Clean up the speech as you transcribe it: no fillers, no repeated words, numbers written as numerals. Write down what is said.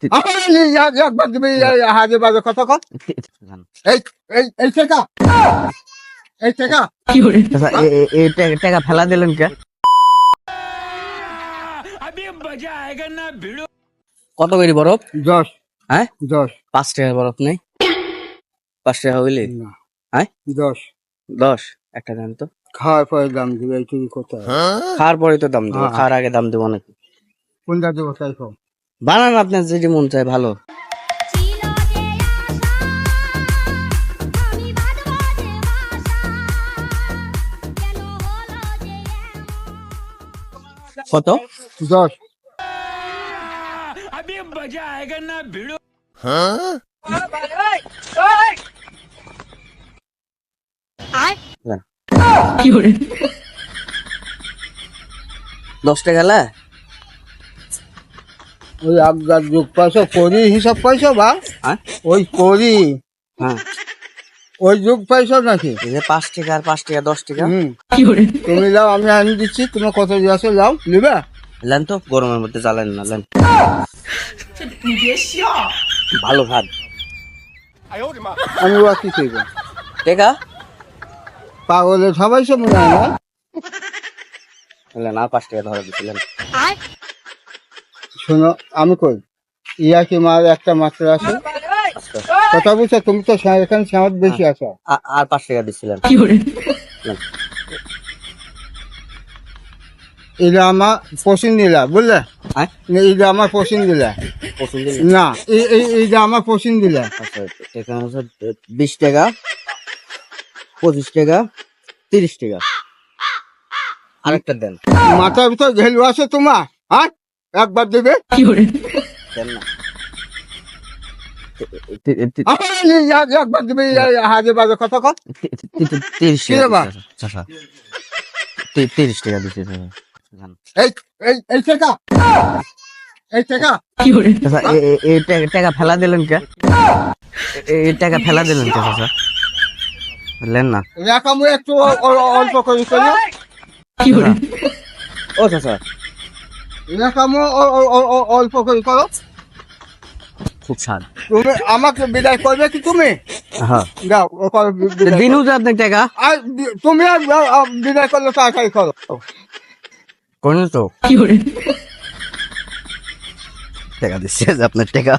একবার দিবি হাজে বাজে কথা কর। এই এই টাকা এই টাকা টাকা ফেলা দিলেন কে? কত করে বরফ? 10 হ্যাঁ 10 5 টাকার বরফ নেই? 5 টাকা হইলে না হ্যাঁ 10 10 একটা দেন তো। খাওয়ার পরে দাম দিবে এইটুকু কথা। খাওয়ার পরে তো দাম দেবো, হ্যাঁ। খাওয়ার আগে দাম দেবো নাকি? কোনটা দেবো তাই কও। বানান আপনার যেটি মন চায় ভালো। কত? 10 10 টাকা লা? ওই আবগার যোগ পয়সা করি হিসাব পয়সা বা হ্যাঁ ওই করি হ্যাঁ ওই যোগ পয়সা নাকি? এই যে 5 টাকা আর 5 টাকা 10 টাকা তুমি যাও আমি আনি দিচ্ছি, তোমার কত দিয়েছো যাও নিবে। লেন তো, গরমের মধ্যে জ্বালেন না, লেন। ভালো ভাত আমি ওয়া কি করবো? টাকা পাগলের সবাই সব মনে হয় না। লেন আর 5 টাকা ধরে দিছিলেন। শোনো আমি কই ইয়া কি মার একটা মাত্র আছে কথা বুঝছো? তুমি তো এখানে সামত বেশি আছো। আর 5 টাকা দিছিলেন। এটা আমার পছন্দ দিলা বুঝলে, হ্যাঁ এটা আমার পছন্দ দিলা পছন্দ না, এইটা আমার পছন্দ দিলা। আচ্ছা টাকা হচ্ছে 20 টাকা 25 টাকা 30 টাকা। আরেকটা দেন। মাথার ভিতর ঘেলু আছে তোমার? হ্যাঁ একবার দেবে দেন না। একবার দেবে হাজে বাজে কথা কর। 30 কি রে বা? টাকা 30 টাকা দিতে। এই এই টাকা এই টাকা টাকা ফেলা দিলেন কে? এই টাকা ফেলা দিলেন কে চাচা? বললেন না রেখামু একটু অল্প করে করো। ও চাচা রেখামু অল্প করে করো। খুব স্বাদ। তুমি আমাকে বিদায় করবে কি তুমি? হ্যাঁ যাও ও করো বিদায় করো। দিনু যে আপনার টাকা আর তুমি আর বিদায় করলে তাড়াতাড়ি করো। করেন তো টাকা দিচ্ছে আপনার টাকা।